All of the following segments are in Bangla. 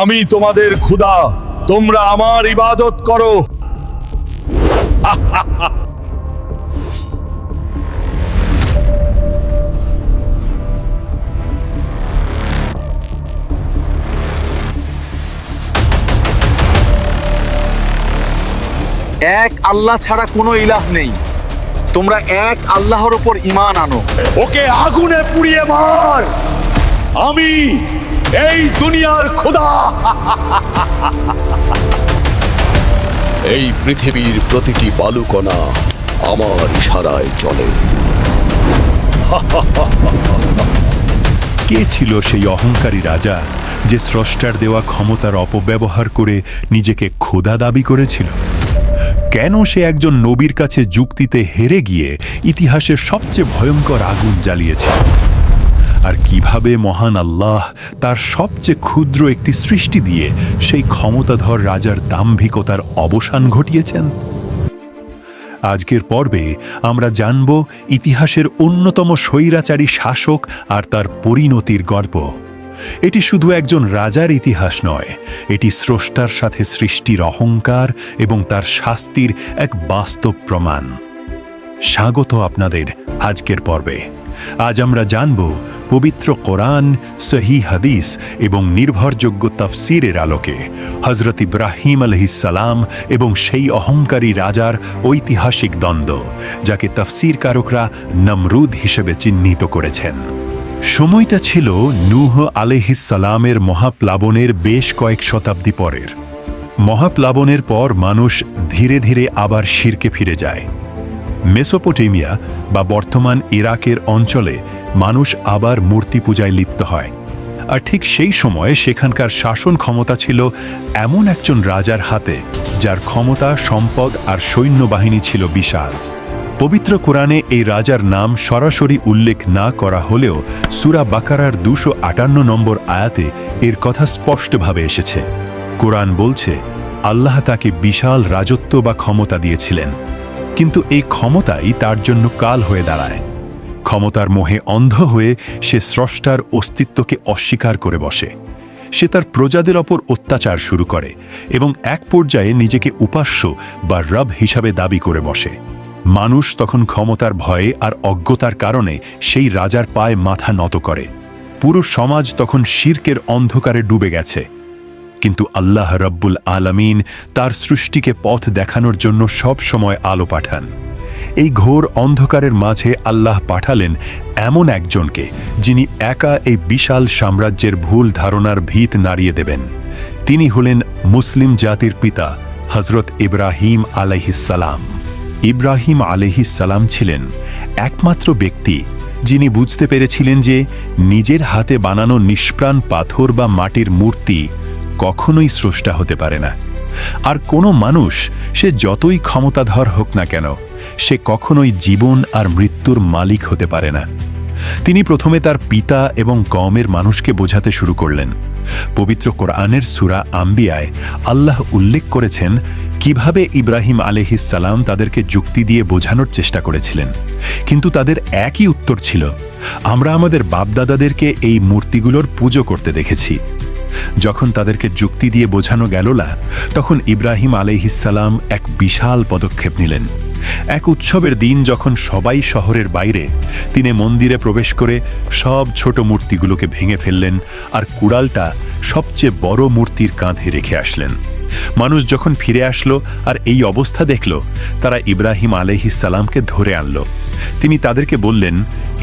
আমি তোমাদের খোদা, তোমরা আমার ইবাদত করো। এক আল্লাহ ছাড়া কোনো ইলাহ নেই, তোমরা এক আল্লাহর উপর ঈমান আনো। ওকে আগুনে পুড়িয়ে মার, আমি এই দুনিয়ার খোদা। এই পৃথিবীর প্রতিটি বালুকণা আমার ইশারায় চলে। কে ছিল সেই অহংকারী রাজা যে স্রষ্টার দেওয়া ক্ষমতার অপব্যবহার করে নিজেকে খোদা দাবি করেছিল? কেন সে একজন নবীর কাছে যুক্তিতে হেরে গিয়ে ইতিহাসের সবচেয়ে ভয়ঙ্কর আগুন জ্বালিয়েছিল? আর কিভাবে মহান আল্লাহ তার সবচেয়ে ক্ষুদ্র একটি সৃষ্টি দিয়ে সেই ক্ষমতাধর রাজার দাম্ভিকতার অবসান ঘটিয়েছেন? আজকের পর্বে আমরা জানব ইতিহাসের অন্যতম স্বৈরাচারী শাসক আর তার পরিণতির গল্প। এটি শুধু একজন রাজার ইতিহাস নয়, এটি স্রষ্টার সাথে সৃষ্টির অহংকার এবং তার শাস্তির এক বাস্তব প্রমাণ। স্বাগত আপনাদের আজকের পর্বে। আজ আমরা জানব পবিত্র কোরআন, সহিহ হাদিস এবং নির্ভরযোগ্য তাফসীরের আলোকে হযরত ইব্রাহিম আলাইহিসসালাম এবং সেই অহংকারী রাজার ঐতিহাসিক দ্বন্দ্ব, যাকে তাফসীরকারকরা নমরুদ হিসেবে চিহ্নিত করেছেন। সময়টা ছিল নূহ আলাইহিসসালামের মহাপ্লাবনের বেশ কয়েক শতাব্দী পরের। মহাপ্লাবনের পর মানুষ ধীরে ধীরে আবার শিরকে ফিরে যায়। মেসোপটেমিয়া বা বর্তমান ইরাকের অঞ্চলে মানুষ আবার মূর্তি পূজায় লিপ্ত হয়। আর ঠিক সেই সময়ে সেখানকার শাসন ক্ষমতা ছিল এমন একজন রাজার হাতে, যার ক্ষমতা, সম্পদ আর সৈন্যবাহিনী ছিল বিশাল। পবিত্র কোরআনে এই রাজার নাম সরাসরি উল্লেখ না করা হলেও সূরা বাকারার 258 নম্বর আয়াতে এর কথা স্পষ্টভাবে এসেছে। কোরআন বলছে, আল্লাহ তাকে বিশাল রাজত্ব বা ক্ষমতা দিয়েছিলেন, কিন্তু এই ক্ষমতাই তার জন্য কাল হয়ে দাঁড়ায়। ক্ষমতার মোহে অন্ধ হয়ে সে স্রষ্টার অস্তিত্বকে অস্বীকার করে বসে। সে তার প্রজাদের ওপর অত্যাচার শুরু করে এবং এক পর্যায়ে নিজেকে উপাস্য বা রব হিসাবে দাবি করে বসে। মানুষ তখন ক্ষমতার ভয়ে আর অজ্ঞতার কারণে সেই রাজার পায়ে মাথা নত করে। পুরো সমাজ তখন শিরকের অন্ধকারে ডুবে গেছে। কিন্তু আল্লাহ রব্বুল আলামিন তার সৃষ্টিকে পথ দেখানোর জন্য সব সময় আলো পাঠান। এই ঘোর অন্ধকারের মাঝে আল্লাহ পাঠালেন এমন একজনকে, যিনি একা এই বিশাল সাম্রাজ্যের ভুল ধারণার ভিত নাড়িয়ে দেবেন। তিনি হলেন মুসলিম জাতির পিতা হযরত ইব্রাহিম আলাইহিসসালাম। ইব্রাহিম আলাইহিসসালাম ছিলেন একমাত্র ব্যক্তি যিনি বুঝতে পেরেছিলেন যে নিজের হাতে বানানো নিষ্প্রাণ পাথর বা মাটির মূর্তি কখনোই স্রষ্টা হতে পারে না। আর কোনো মানুষ, সে যতই ক্ষমতাধর হোক না কেন, সে কখনোই জীবন আর মৃত্যুর মালিক হতে পারে না। তিনি প্রথমে তার পিতা এবং কওমের মানুষকে বোঝাতে শুরু করলেন। পবিত্র কোরআনের সূরা আম্বিয়ায় আল্লাহ উল্লেখ করেছেন কিভাবে ইব্রাহিম আলাইহিসসালাম তাদেরকে যুক্তি দিয়ে বোঝানোর চেষ্টা করেছিলেন, কিন্তু তাদের একই উত্তর ছিল, আমরা আমাদের বাপদাদাদেরকে এই মূর্তিগুলোর পুজো করতে দেখেছি। যখন তাদেরকে যুক্তি দিয়ে বোঝানো গেল না, তখন ইব্রাহিম আলাইহিসসালাম এক বিশাল পদক্ষেপ নিলেন। এক উৎসবের দিন যখন সবাই শহরের বাইরে, তিনি মন্দিরে প্রবেশ করে সব ছোট মূর্তিগুলোকে ভেঙে ফেললেন আর কুড়ালটা সবচেয়ে বড় মূর্তির কাঁধে রেখে আসলেন। মানুষ যখন ফিরে আসলো আর এই অবস্থা দেখল, তারা ইব্রাহিম আলাইহিসসালামকে ধরে আনল। তিনি তাদেরকে বললেন,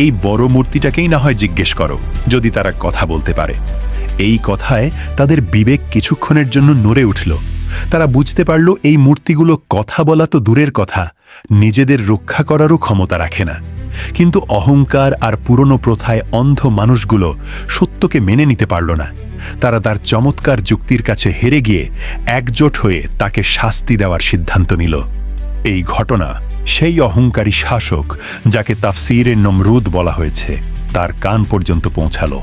এই বড় মূর্তিটাকেই না হয় জিজ্ঞেস করো, যদি তারা কথা বলতে পারে। এই কথায় তাদের বিবেক কিছুক্ষণের জন্য নড়ে উঠল। তারা বুঝতে পারল এই মূর্তিগুলো কথা বলা তো দূরের কথা, নিজেদের রক্ষা করারও ক্ষমতা রাখে না। কিন্তু অহংকার আর পুরনো প্রথায় অন্ধ মানুষগুলো সত্যকে মেনে নিতে পারল না। তারা তার চমৎকার যুক্তির কাছে হেরে গিয়ে একজোট হয়ে তাকে শাস্তি দেওয়ার সিদ্ধান্ত নিল। এই ঘটনা সেই অহংকারী শাসক, যাকে তাফসীরে নমরুদ বলা হয়েছে, তার কান পর্যন্ত পৌঁছালো।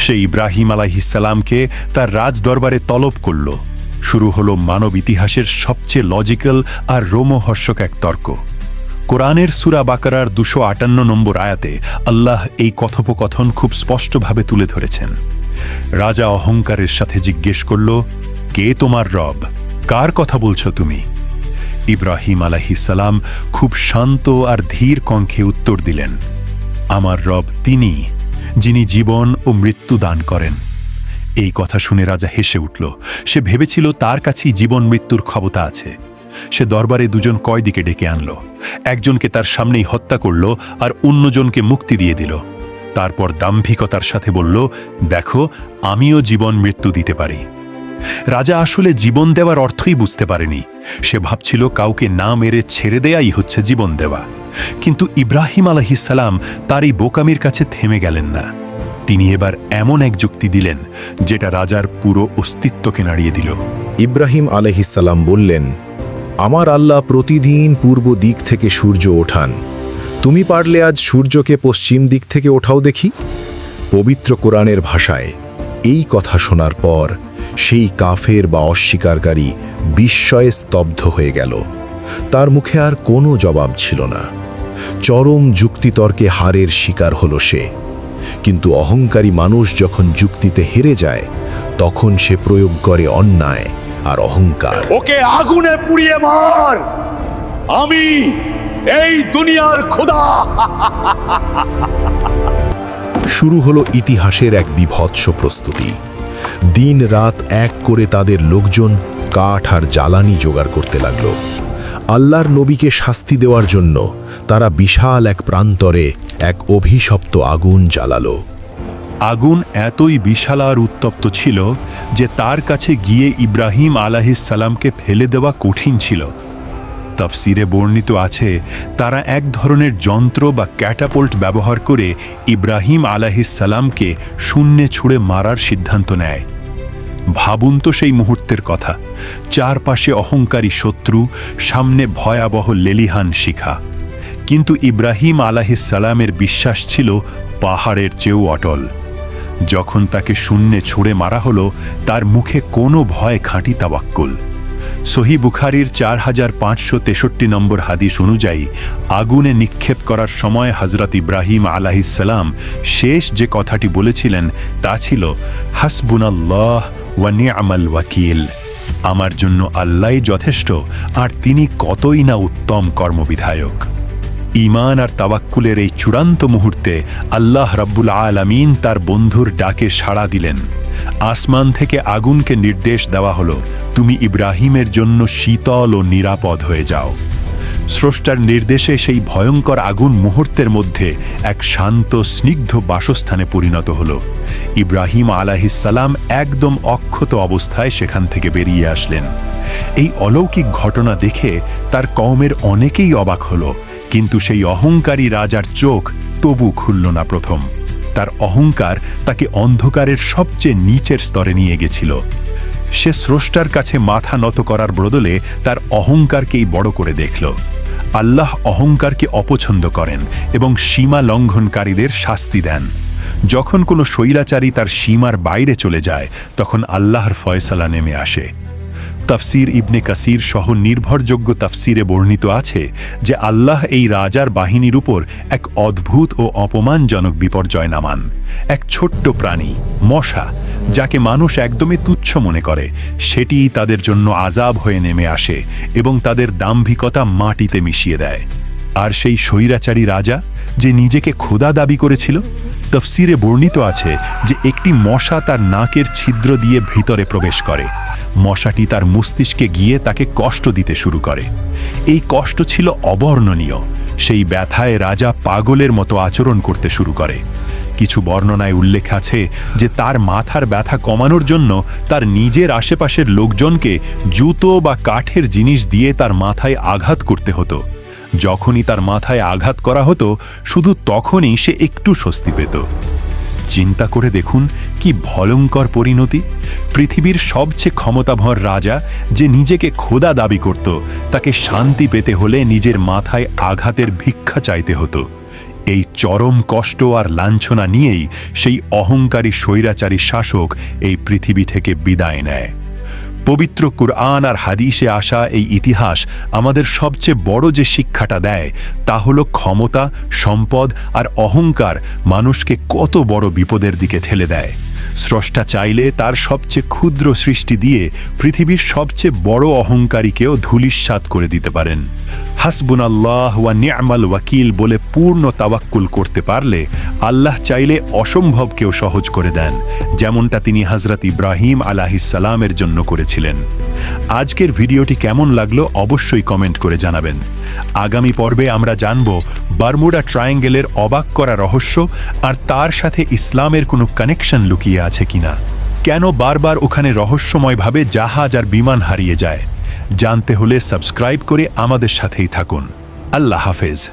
সে ইব্রাহিম আলাইহিসসালামকে তার রাজদরবারে তলব করল। শুরু হলো মানব ইতিহাসের সবচেয়ে লজিক্যাল আর রোমহর্ষক এক তর্ক। কোরআনের সূরা বাকারার 258 নম্বর আয়াতে আল্লাহ এই কথোপকথন খুব স্পষ্টভাবে তুলে ধরেছেন। রাজা অহংকারের সাথে জিজ্ঞেস করল, কে তোমার রব? কার কথা বলছো তুমি? ইব্রাহিম আলাইহিসসালাম খুব শান্ত আর ধীর কণ্ঠে উত্তর দিলেন, আমার রব তিনি, যিনি জীবন ও মৃত্যু দান করেন। এই কথা শুনে রাজা হেসে উঠল। সে ভেবেছিল তার কাছেই জীবন মৃত্যুর ক্ষমতা আছে। সে দরবারে দুজন কয়েদিকে ডেকে আনল। একজনকে তার সামনেই হত্যা করল আর অন্যজনকে মুক্তি দিয়ে দিল। তারপর দাম্ভিকতার সাথে বলল, দেখো, আমিও জীবন মৃত্যু দিতে পারি। রাজা আসলে জীবন দেওয়ার অর্থই বুঝতে পারেনি। সে ভাবছিল কাউকে না মেরে ছেড়ে দেয়াই হচ্ছে জীবন দেওয়া। কিন্তু ইব্রাহিম আলাইহিসসালাম তার এই বোকামির কাছে থেমে গেলেন না। তিনি এবার এমন এক যুক্তি দিলেন যেটা রাজার পুরো অস্তিত্বকে নাড়িয়ে দিল। ইব্রাহিম আলাইহিসসালাম বললেন, আমার আল্লাহ প্রতিদিন পূর্ব দিক থেকে সূর্য ওঠান। তুমি পারলে আজ সূর্যকে পশ্চিম দিক থেকে ওঠাও দেখি। পবিত্র কোরআনের ভাষায় এই কথা শোনার পর সেই কাফের বা অস্বীকারী বিস্ময়ে স্তব্ধ হয়ে গেল। তার মুখে আর কোনো জবাব ছিল না। চরম যুক্তিতর্কে হারের শিকার হলো সে। কিন্তু অহংকারী মানুষ যখন যুক্তিতে হেরে যায়, তখন সে প্রয়োগ করে অন্যায় আর অহংকার। ওকে আগুনে পুড়িয়ে মার, আমি এই দুনিয়ার খোদা। শুরু হলো ইতিহাসের এক বিভৎস প্রস্তুতি। দিন রাত এক করে তাদের লোকজন কাঠ আর জ্বালানি জোগাড় করতে লাগল। আল্লাহর নবীকে শাস্তি দেওয়ার জন্য তারা বিশাল এক প্রান্তরে এক অভিশপ্ত আগুন জ্বালালো। আগুন এতই বিশাল আর উত্তপ্ত ছিল যে তার কাছে গিয়ে ইব্রাহিম আলাইহিসসালামকে ফেলে দেওয়া কঠিন ছিল। তাফসিরে বর্ণিত আছে, তারা এক ধরনের যন্ত্র বা ক্যাটাপল্ট ব্যবহার করে ইব্রাহিম আলাইহিসসালামকে শূন্যে ছুঁড়ে মারার সিদ্ধান্ত নেয়। ভাবুন তো সেই মুহূর্তের কথা। চারপাশে অহংকারী শত্রু, সামনে ভয়াবহ লেলিহান শিখা। কিন্তু ইব্রাহিম আলাইহিসসালামের বিশ্বাস ছিল পাহাড়ের চেয়েও অটল। যখন তাকে শূন্যে ছুঁড়ে মারা হলো, তার মুখে কোনো ভয় খাঁটি তাওয়াক্কুল। সহিহ বুখারীর 4563 নম্বর হাদিস অনুযায়ী আগুনে নিক্ষেপ করার সময় হযরত ইব্রাহিম আলাইহিসসালাম শেষ যে কথাটি বলেছিলেন তা ছিল, হাসবুনাল্লাহ ওয়া নি'মাল ওয়াকিল। আমার জন্য আল্লাহই যথেষ্ট, আর তিনি কতই না উত্তম কর্মবিধায়ক। ঈমান আর তাওয়াক্কুলের এই চূড়ান্ত মুহূর্তে আল্লাহ রাব্বুল আলামিন তার বন্ধুর ডাকে সাড়া দিলেন। আসমান থেকে আগুনকে নির্দেশ দেওয়া হলো, তুমি ইব্রাহিমের জন্য শীতল ও নিরাপদ হয়ে যাও। স্রষ্টার নির্দেশে সেই ভয়ঙ্কর আগুন মুহূর্তের মধ্যে এক শান্ত স্নিগ্ধ বাসস্থানে পরিণত হলো। ইব্রাহিম আলাইহিসসালাম একদম অক্ষত অবস্থায় সেখান থেকে বেরিয়ে আসলেন। এই অলৌকিক ঘটনা দেখে তার কওমের অনেকেই অবাক হলো, কিন্তু সেই অহংকারী রাজার চোখ তবু খুলল না। প্রথম তার অহংকার তাকে অন্ধকারের সবচেয়ে নিচের স্তরে নিয়ে গেছিল। সে স্রষ্টার কাছে মাথা নত করার বদলে তার অহংকারকেই বড় করে দেখল। আল্লাহ অহংকারকে অপছন্দ করেন এবং সীমা লঙ্ঘনকারীদের শাস্তি দেন। যখন কোনো স্বৈরাচারী তার সীমার বাইরে চলে যায়, তখন আল্লাহর ফয়সালা নেমে আসে। তাফসির ইবনে কাসির সহ নির্ভরযোগ্য তাফসিরে বর্ণিত আছে যে আল্লাহ এই রাজার বাহিনীর উপর এক অদ্ভুত ও অপমানজনক বিপর্যয় নামান। এক ছোট্ট প্রাণী, মশা, যাকে মানুষ একদমই তুচ্ছ মনে করে, সেটিই তাদের জন্য আযাব হয়ে নেমে আসে এবং তাদের দাম্ভিকতা মাটিতে মিশিয়ে দেয়। আর সেই স্বৈরাচারী রাজা যে নিজেকে খোদা দাবি করেছিল, তাফসিরে বর্ণিত আছে যে একটি মশা তার নাকের ছিদ্র দিয়ে ভিতরে প্রবেশ করে। মশাটি তার মস্তিষ্কে গিয়ে তাকে কষ্ট দিতে শুরু করে। এই কষ্ট ছিল অবর্ণনীয়। সেই ব্যথায় রাজা পাগলের মতো আচরণ করতে শুরু করে। কিছু বর্ণনায় উল্লেখ আছে যে তার মাথার ব্যথা কমানোর জন্য তার নিজের আশেপাশের লোকজনকে জুতো বা কাঠের জিনিস দিয়ে তার মাথায় আঘাত করতে হতো। যখনই তার মাথায় আঘাত করা হতো, শুধু তখনই সে একটু স্বস্তি পেত। চিন্তা করে দেখুন কি ভয়ঙ্কর পরিণতি। পৃথিবীর সবচেয়ে ক্ষমতাধর রাজা যে নিজেকে খোদা দাবি করত, তাকে শান্তি পেতে হলে নিজের মাথায় আঘাতের ভিক্ষা চাইতে হতো। এই চরম কষ্ট আর লাঞ্ছনা নিয়েই সেই অহংকারী স্বৈরাচারী শাসক এই পৃথিবী থেকে বিদায় নেয়। পবিত্র কুরআন আর হাদিসে আসা এই ইতিহাস আমাদের সবচেয়ে বড় যে শিক্ষাটা দেয় তা হলো ক্ষমতা, সম্পদ আর অহংকার মানুষকে কত বড় বিপদের দিকে ঠেলে দেয়। স্রষ্টা চাইলে তার সবচেয়ে ক্ষুদ্র সৃষ্টি দিয়ে পৃথিবীর সবচেয়ে বড় অহংকারীকেও ধূলিসাৎ করে দিতে পারেন। হাসবুনাল্লাহ ওয়া নি'মাল ওয়াকিল বলে পূর্ণ তাওয়াক্কুল করতে পারলে আল্লাহ চাইলে অসম্ভবকেও সহজ করে দেন, যেমনটা তিনি হযরত ইব্রাহিম আলাইহিসসালামের জন্য করেছিলেন। আজকের ভিডিওটি কেমন লাগলো অবশ্যই কমেন্ট করে জানাবেন। আগামী পর্বে আমরা জানব বারমুডা ট্রায়াঙ্গেলের অবাক করা রহস্য আর তার সাথে ইসলামের কোনো কানেকশন লুকিয়ে আছে কিনা। কেন বারবার ওখানে রহস্যময়ভাবে জাহাজ আর বিমান হারিয়ে যায়। জানতে হলে সাবস্ক্রাইব করে আমাদের সাথেই থাকুন। আল্লাহ হাফেজ।